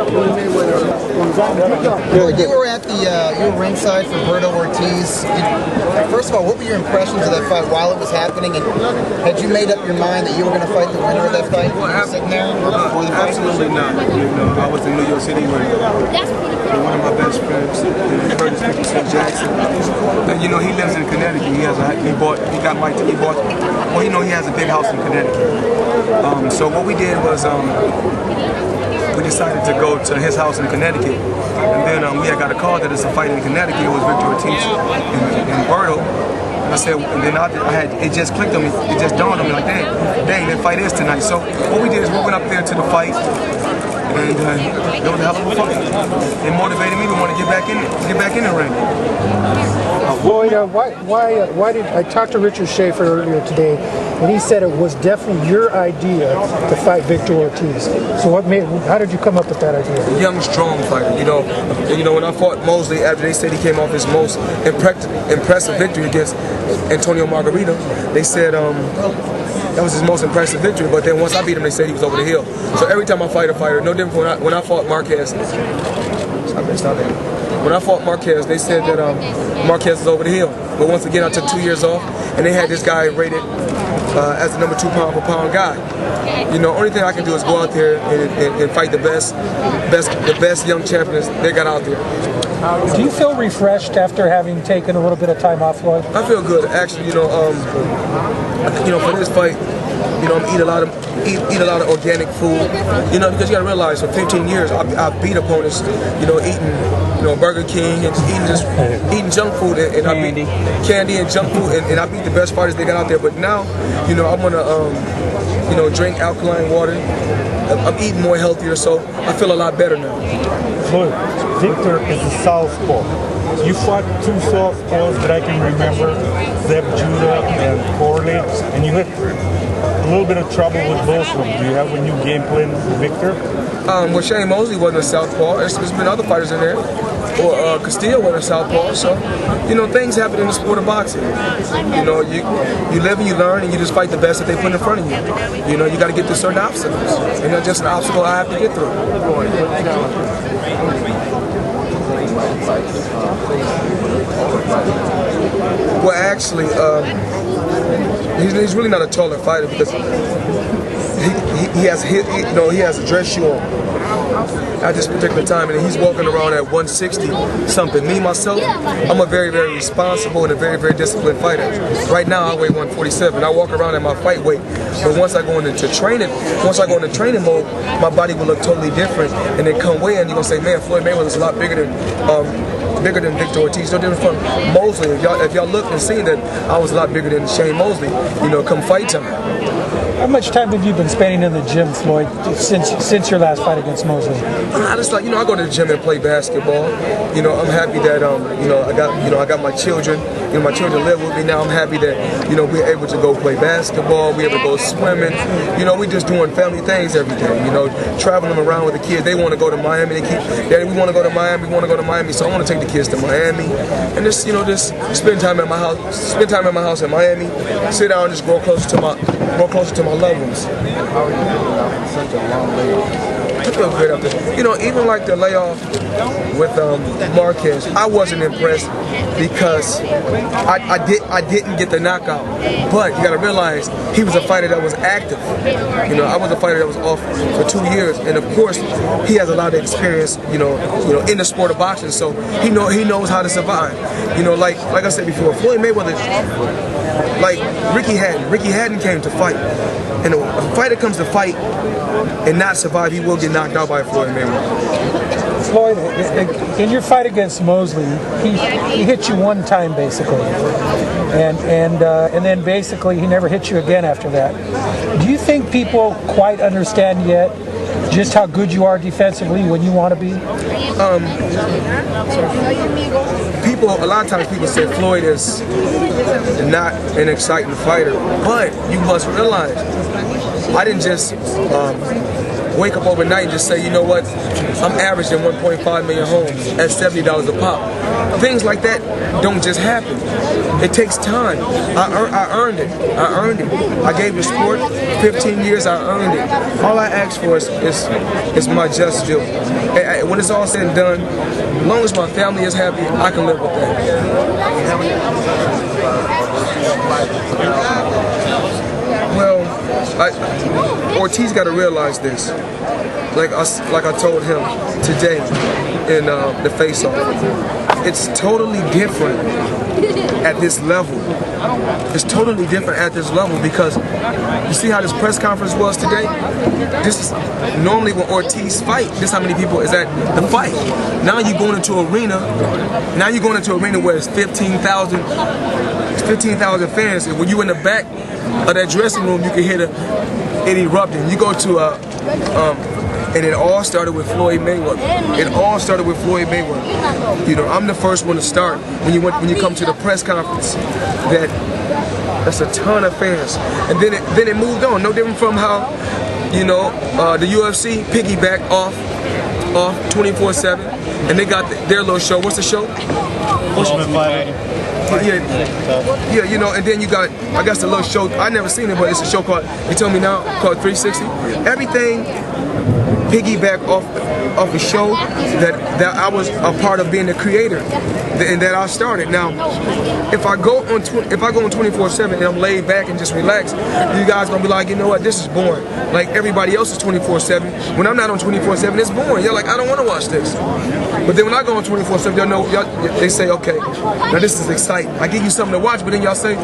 You were at the you were ringside for Victor Ortiz. First of all, what were your impressions of that fight while it was happening? And had you made up your mind that you were going to fight the winner of that fight? Well, sitting there absolutely not. You know, I was in New York City with one of my best friends, Curtis Jackson. And you know, he lives in Connecticut. He has he bought a big house in Connecticut. So what we did was we decided to go to his house in Connecticut, and then we had got a call that it's a fight in Connecticut. It was Victor Ortiz and Berto. And I said, and then it just clicked on me. It just dawned on me like, dang, that fight is tonight. So what we did is we went up there to the fight, and it was a hell of a fight. It motivated me to want to get back in the ring. Floyd, why did I talked to Richard Schaefer earlier today, and he said it was definitely your idea to fight Victor Ortiz. So how did you come up with that idea? Young, strong fighter. You know, when I fought Mosley, after they said he came off his most impressive victory against Antonio Margarita, they said that was his most impressive victory. But then once I beat him, they said he was over the hill. So every time I fight a fighter, no different when I fought Marquez. When I fought Marquez, they said that Marquez is over the hill. But once again, I took 2 years off, and they had this guy rated as the #2 pound-for-pound guy. You know, only thing I can do is go out there and fight the best young champions they got out there. Do you feel refreshed after having taken a little bit of time off, Floyd? I feel good, actually. For this fight, I'm eat a lot of organic food. Because you gotta realize, for 15 years, I've beat opponents, eating, Burger King and just eating junk food and I beat candy and junk food and I beat the best fighters they got out there. But now, I'm gonna, drink alkaline water. I'm eating more healthier, so I feel a lot better now. Floyd, Victor is a southpaw. You fought two southpaws that I can remember, Zeb Judah and Corley, and you had a little bit of trouble with both of them. Do you have a new game plan with Victor? Well, Shane Mosley wasn't a southpaw. There's been other fighters in there. Or Castillo wasn't a southpaw. So, things happen in the sport of boxing. You live and you learn and you just fight the best that they put in front of you. You got to get through certain obstacles. And that's just an obstacle I have to get through. Well, actually, he's really not a taller fighter because he has a dress shoe on at this particular time, and he's walking around at 160 something. Me myself, I'm a very, very responsible and a very, very disciplined fighter. Right now, I weigh 147. I walk around at my fight weight, but once I go into training mode, my body will look totally different, and then come weigh in, you're gonna say, man, Floyd Mayweather is a lot bigger than Victor Ortiz. No different from Mosley. If y'all looked and seen that I was a lot bigger than Shane Mosley, come fight time. How much time have you been spending in the gym, Floyd, since your last fight against Mosley? I just I go to the gym and play basketball. I'm happy that I got my children. My children live with me now. I'm happy that we're able to go play basketball. We're able to go swimming. We just doing family things every day. Traveling around with the kids. They want to go to Miami. Daddy, we want to go to Miami. We want to go to Miami. So I want to take the kids to Miami and just spend time at my house. Spend time at my house in Miami. Sit down and just grow closer to my loved ones. How are you feeling after such a long layoff? I feel great after. Even like the layoff with Marquez, I wasn't impressed because I didn't get the knockout. But you got to realize he was a fighter that was active. I was a fighter that was off for 2 years, and of course he has a lot of experience. In the sport of boxing, so he knows how to survive. Like I said before, Floyd Mayweather, like Ricky Hatton came to fight, and if a fighter comes to fight and not survive, he will get knocked out by Floyd Mayweather. Floyd, in your fight against Mosley, he hit you one time basically, and then basically he never hit you again after that. Do you think people quite understand yet just how good you are defensively when you want to be? A lot of times people say Floyd is not an exciting fighter, but you must realize I didn't just wake up overnight and just say, you know what, I'm averaging 1.5 million homes at $70 a pop. Things like that don't just happen. It takes time. I earned it. I earned it. I gave the sport 15 years. I earned it. All I ask for is my just due. When it's all said and done, as long as my family is happy, I can live with that. Well, Ortiz got to realize this. Like I told him today in the face-off, it's totally different at this level. It's totally different at this level because you see how this press conference was today? This is normally when Ortiz fight, this is how many people is at the fight. Now you're going into an arena. Now you're going into an arena where it's 15,000 fans. And when you in the back of that dressing room, you can hear it erupting. You go to and it all started with Floyd Mayweather. It all started with Floyd Mayweather. You know, I'm the first one to start when you come to the press conference. That's a ton of fans, and then it moved on. No different from how, you know, the UFC piggyback off 24/7, and they got their little show. What's the show? Yeah, you know, and then you got, I guess, the little show. I never seen it, but it's a show called, you tell me now, called 360. Everything piggyback off a show that I was a part of being the creator and that I started. Now, if I go on 24/7 and I'm laid back and just relax, you guys gonna be like, you know what, this is boring. Like everybody else is 24/7. When I'm not on 24/7, it's boring. You're like, I don't want to watch this. But then when I go on 24/7, y'all know, they say, okay, now this is exciting. I give you something to watch, but then y'all say,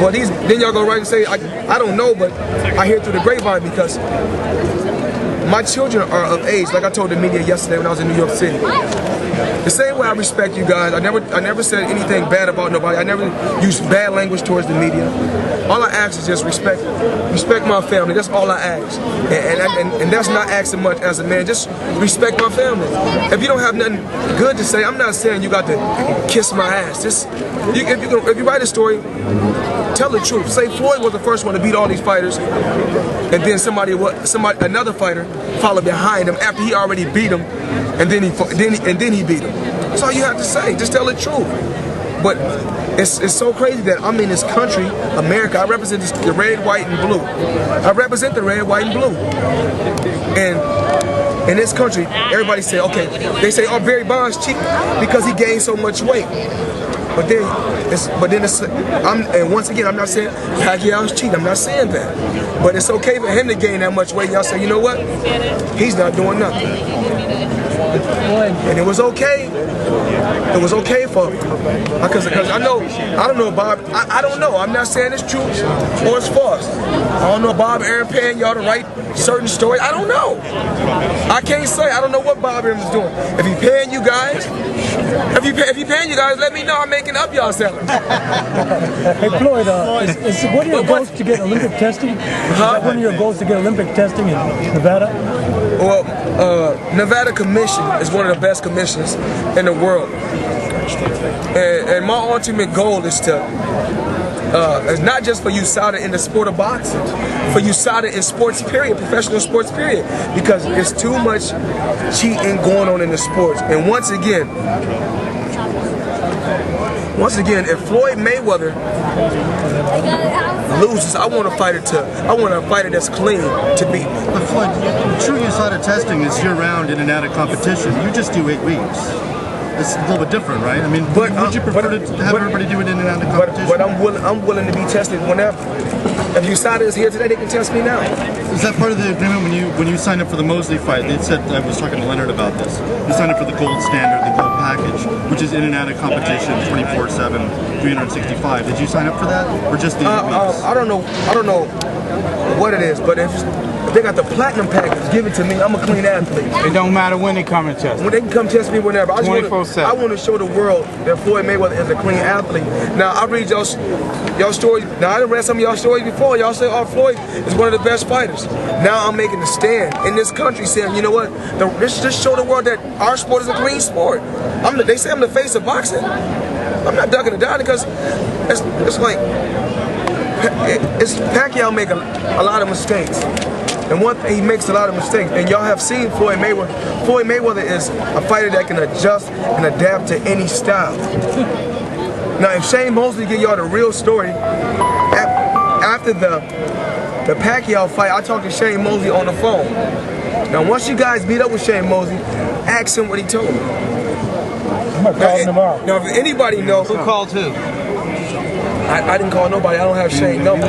well, then y'all go right and say, I don't know, but I hear through the grapevine because my children are of age, like I told the media yesterday when I was in New York City. The same way I respect you guys, I never said anything bad about nobody. I never used bad language towards the media. All I ask is just respect my family. That's all I ask, and that's not asking much as a man. Just respect my family. If you don't have nothing good to say, I'm not saying you got to kiss my ass. Just if you write a story, tell the truth. Say Floyd was the first one to beat all these fighters, and then another fighter followed behind him after he already beat him, and then he beat him. That's all you have to say. Just tell the truth. But it's so crazy that I'm in this country, America. I represent the red, white, and blue. I represent the red, white, and blue. And in this country, everybody say, okay, they say, oh, Barry Bonds cheap because he gained so much weight. And once again, I'm not saying Pacquiao's cheat. I'm not saying that. But it's okay for him to gain that much weight. Y'all say, you know what? He's not doing nothing. And it was okay. It was okay for him. Because I don't know Bob. I don't know. I'm not saying it's true or it's false. I don't know Bob Aaron paying y'all to write certain stories. I don't know. I can't say. I don't know what Bob Aaron is doing. If he paying you guys, if he paying you guys, let me know. I'm making up y'all salaries. Hey Floyd, is one of your goals to get Olympic testing? Is that one of your goals to get Olympic testing in Nevada? Well, Nevada Commission is one of the best commissions in the world, and my ultimate goal is to is not just for USADA in the sport of boxing, for USADA in sports period, professional sports period, because there's too much cheating going on in the sports. And once again, if Floyd Mayweather loses, I want a fighter that's clean to beat. But Floyd, true USADA testing is year-round in and out of competition. You just do 8 weeks. It's a little bit different, right? I mean, would you prefer to have everybody do it in and out of competition? But I'm willing to be tested whenever. If USADA is here today, they can test me now. Is that part of the agreement when you signed up for the Mosley fight? They said, I was talking to Leonard about this. You signed up for the gold standard, the gold package, which is in and out of competition, 24/7, 365. Did you sign up for that, or just the 8 weeks? I don't know what it is, but if they got the platinum package, give it to me. I'm a clean athlete. It don't matter when they come and test. When they can come test me whenever. 24/7. I want to show the world that Floyd Mayweather is a clean athlete. Now I read y'all stories. Now I done read some of y'all stories before. Y'all say, oh, Floyd is one of the best fighters. Now I'm making a stand in this country saying, you know what? Just show the world that our sport is a clean sport. They say I'm the face of boxing. I'm not ducking it down because it's like Pacquiao make a lot of mistakes. And one thing, he makes a lot of mistakes. And y'all have seen Floyd Mayweather. Floyd Mayweather is a fighter that can adjust and adapt to any style. Now, if Shane Mosley give y'all the real story, after the Pacquiao fight, I talked to Shane Mosley on the phone. Now, once you guys beat up with Shane Mosley, ask him what he told me. I'm gonna call him tomorrow. Now, if anybody knows, Who called who? I didn't call nobody. I don't have Shane's number.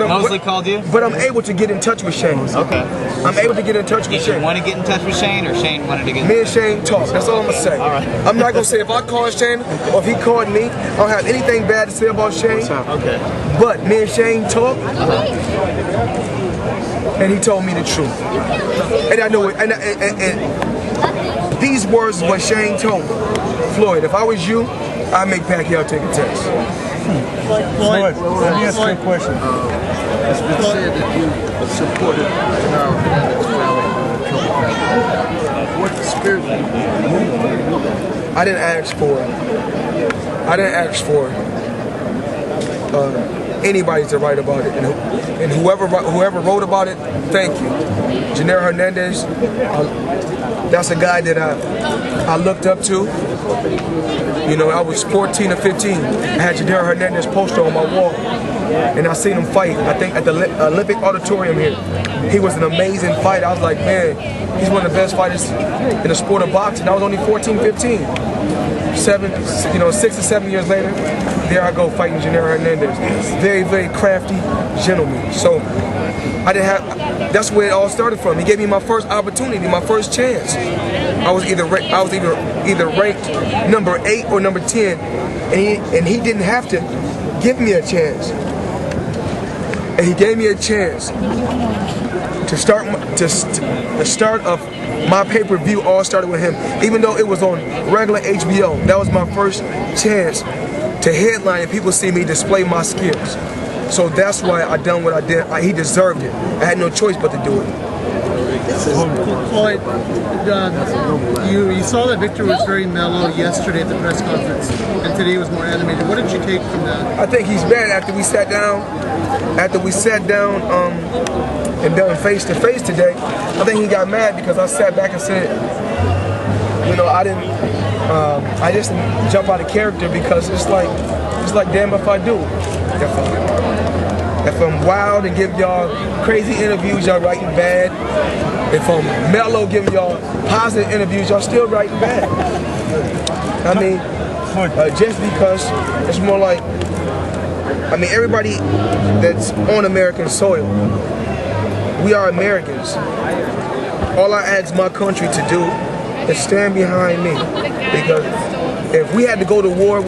Mosley called you? But I'm able to get in touch with Shane. Okay. I'm able to get in touch with Did Shane. you want to get in touch with Shane, or Shane wanted to get in touch? Me and Shane talk. That's all I'm gonna say. All right. I'm not gonna say if I call Shane or if he called me. I don't have anything bad to say about Shane. Okay. But me and Shane talk, and he told me the truth. And I know it. And these words is what Shane told me. Floyd, if I was you, I'd make Pacquiao take a test. Floyd, let me ask you a question. It's been said that you supported Genaro Hernandez family. What spirit I didn't ask for it. I didn't ask for anybody to write about it. And whoever wrote about it, thank you. Genaro Hernandez, that's a guy that I looked up to. You know, I was 14 or 15. I had Genaro Hernandez poster on my wall. And I seen him fight, I think at the Olympic Auditorium here. He was an amazing fighter. I was like, man, he's one of the best fighters in the sport of boxing. I was only 14, 15. 6 or 7 years later, there I go fighting Genaro Hernandez. Very, very crafty gentleman. So I didn't have, that's where it all started from. He gave me my first opportunity, my first chance. I was either ranked number 8 or number 10, and he didn't have to give me a chance. And he gave me a chance to start. The start of my pay-per-view all started with him. Even though it was on regular HBO, that was my first chance to headline and people see me display my skills. So that's why I done what I did. He deserved it. I had no choice but to do it. Floyd, you saw that Victor was very mellow yesterday at the press conference, and today was more animated. What did you take from that? I think he's mad after we sat down. And done face to face today. I think he got mad because I sat back and said, you know, I just didn't jump out of character because it's like damn if I do. If I'm wild and give y'all crazy interviews, y'all writing bad. If I'm mellow, giving y'all positive interviews, y'all still writing bad. I mean, just because it's more like, I mean, everybody that's on American soil, we are Americans. All I ask my country to do is stand behind me. Because if we had to go to war,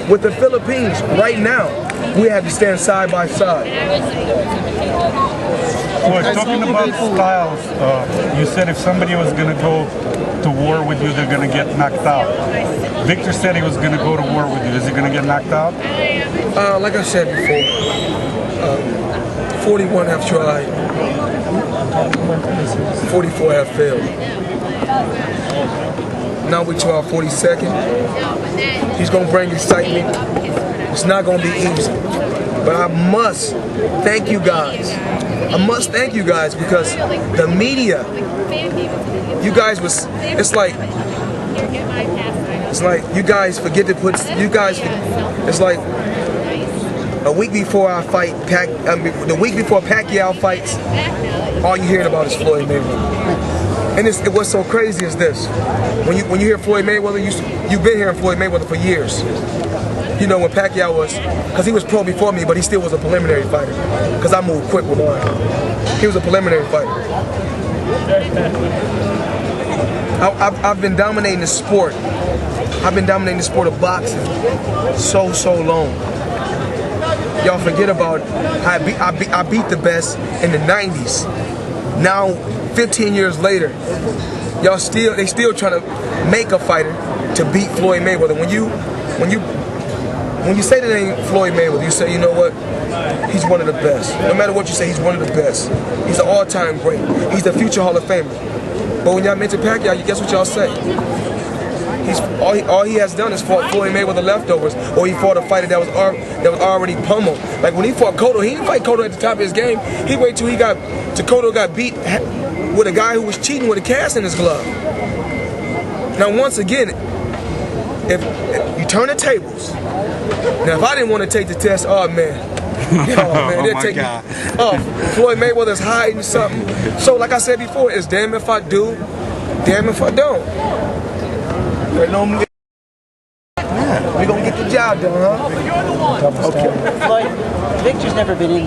with the Philippines right now, we have to stand side by side. Well, talking about styles, you said if somebody was going to go to war with you, they're going to get knocked out. Victor said he was going to go to war with you. Is he going to get knocked out? Like I said before, 41 have tried, 44 have failed. Now we try our 42nd. He's going to bring excitement. It's not going to be easy. But I must thank you guys. I must thank you guys because the media, you guys was, it's like you guys forget to put, it's like a week before I fight, the week before Pacquiao fights, all you hearing about is Floyd Mayweather. And what's so crazy is this: when you hear Floyd Mayweather, you've been hearing Floyd Mayweather for years. You know when Pacquiao was, because he was pro before me, but he still was a preliminary fighter. Because I moved quick with mine. He was a preliminary fighter. I've been dominating the sport. I've been dominating the sport of boxing so long. Y'all forget about I beat the best in the 90s. Now, 15 years later, they still trying to make a fighter to beat Floyd Mayweather. When you say the name Floyd Mayweather, you say, you know what? He's one of the best. No matter what you say, he's one of the best. He's an all-time great. He's the future Hall of Famer. But when y'all mention Pacquiao, guess what y'all say? all he has done is fought Floyd Mayweather leftovers, or he fought a fighter that was already pummeled. Like when he fought Cotto, he didn't fight Cotto at the top of his game. He waited till Cotto got beat with a guy who was cheating with a cast in his glove. Now once again, if you turn the tables. Now if I didn't want to take the test, oh man. They'll take me. Floyd Mayweather's hiding something. So like I said before, it's damn if I do, damn if I don't. We're gonna get the job done, huh? Floyd, Victor's never been in